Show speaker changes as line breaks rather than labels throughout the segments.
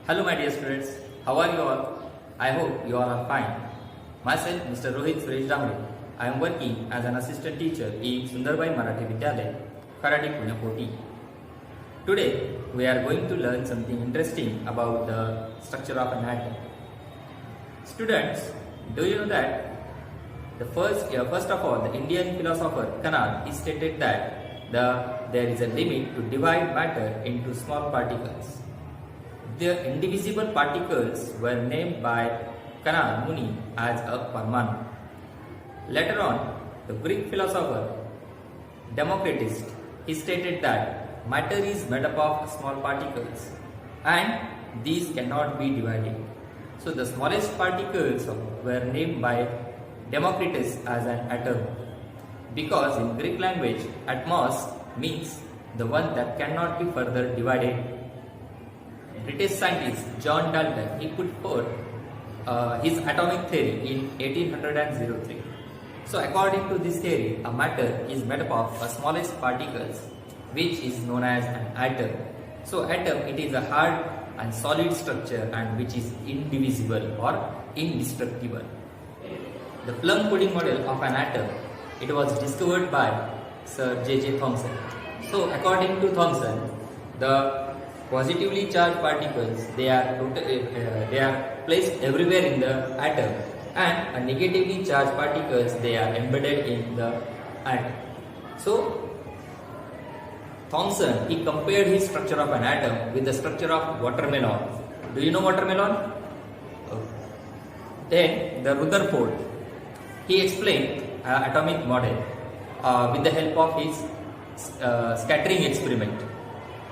Hello my dear students, how are you all? I hope you all are fine. Myself Mr. Rohit Suresh Damre. I am working as an assistant teacher in Sundarbai Marathi Vidyalaya, Kharadi, Pune 14. Today we are going to learn something interesting about the structure of an atom. Students, do you know that first of all, the Indian philosopher Kanad stated that there is a limit to divide matter into small particles. The indivisible particles were named by Kanad Muni as a Parmanu. Later on, the Greek philosopher Democritus stated that matter is made up of small particles and these cannot be divided. So the smallest particles were named by Democritus as an atom, because in Greek language atmos means the one that cannot be further divided. British scientist John Dalton, he put forth his atomic theory in 1803. So according to this theory, a matter is made up of the smallest particles, which is known as an atom. So atom, it is a hard and solid structure and which is indivisible or indestructible. The plum pudding model of an atom, it was discovered by Sir J.J. Thomson. So according to Thomson, the positively charged particles, they are placed everywhere in the atom, and a negatively charged particles, they are embedded in the atom. So Thomson, he compared his structure of an atom with the structure of watermelon. Do you know watermelon? Then the Rutherford, he explained atomic model with the help of his scattering experiment.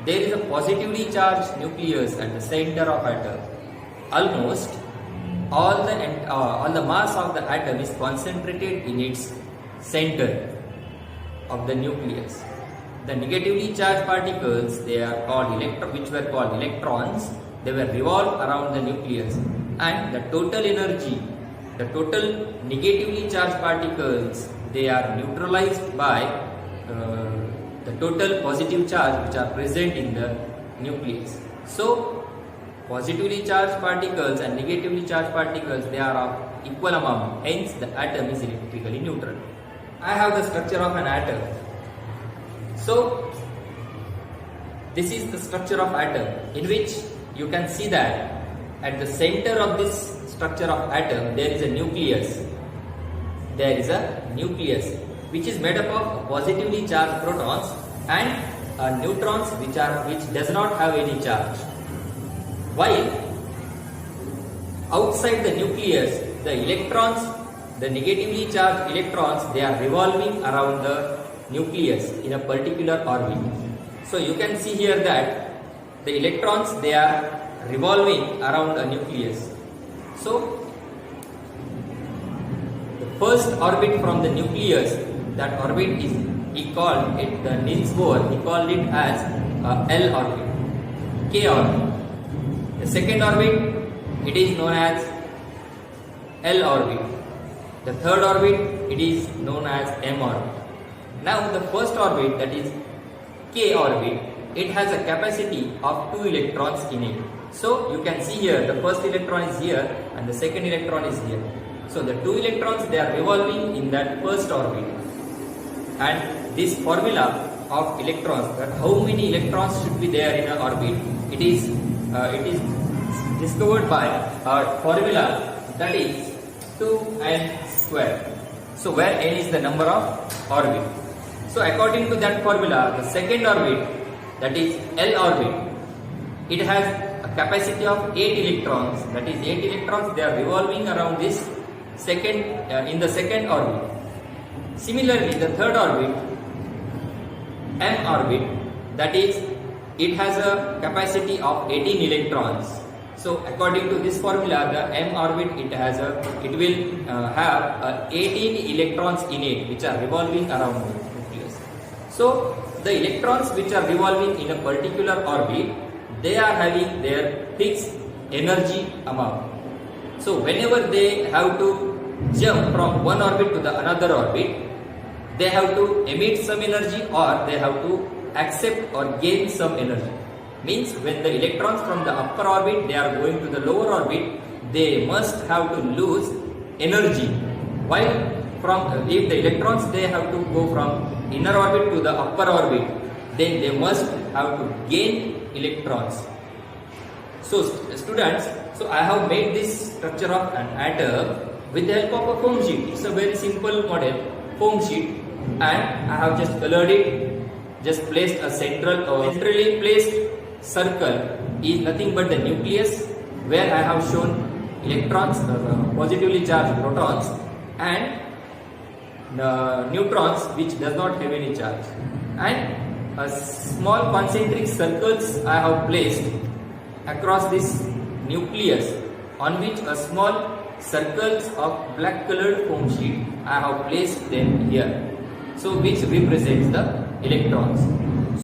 There is a positively charged nucleus at the center of atom. Almost all the mass of the atom is concentrated in its center of the nucleus. The negatively charged particles, they are called which were called electrons. They were revolved around the nucleus, and the total energy, the total negatively charged particles, they are neutralized by the total positive charge which are present in the nucleus. So positively charged particles and negatively charged particles, they are of equal amount, hence the atom is electrically neutral. I have the structure of an atom. So this is the structure of atom, in which you can see that at the center of this structure of atom there is a nucleus. There is a nucleus which is made up of positively charged protons and neutrons which does not have any charge. While outside the nucleus, the electrons, the negatively charged electrons, they are revolving around the nucleus in a particular orbit. So you can see here that the electrons, they are revolving around a nucleus. So the first orbit from the nucleus, that orbit is, he called it, the Niels Bohr, he called it as L orbit, K orbit. The second orbit, it is known as L orbit. The third orbit, it is known as M orbit. Now the first orbit, that is K orbit, it has a capacity of 2 electrons in it. So you can see here, the first electron is here and the second electron is here. So the 2 electrons, they are revolving in that first orbit. And this formula of electrons, that how many electrons should be there in an orbit, it is discovered by a formula, that is 2n square. So where n is the number of orbit. So according to that formula, the second orbit, that is L orbit, it has a capacity of 8 electrons, that is 8 electrons, they are revolving around this in the second orbit. Similarly, the third orbit, M orbit, that is, it has a capacity of 18 electrons. So according to this formula, the M orbit, it will have 18 electrons in it which are revolving around the nucleus. So the electrons which are revolving in a particular orbit, they are having their fixed energy amount. So whenever they have to jump from one orbit to the another orbit, they have to emit some energy or they have to accept or gain some energy. Means when the electrons from the upper orbit they are going to the lower orbit, they must have to lose energy. While if the electrons they have to go from inner orbit to the upper orbit, then they must have to gain electrons. So students, so I have made this structure of an atom with the help of a foam sheet. It's a very simple model, foam sheet, and I have just colored it, just placed a centrally placed circle is nothing but the nucleus, where I have shown electrons, positively charged protons, and neutrons which does not have any charge, and a small concentric circles I have placed across this nucleus, on which a small circles of black colored foam sheet I have placed them here, so which represents the electrons.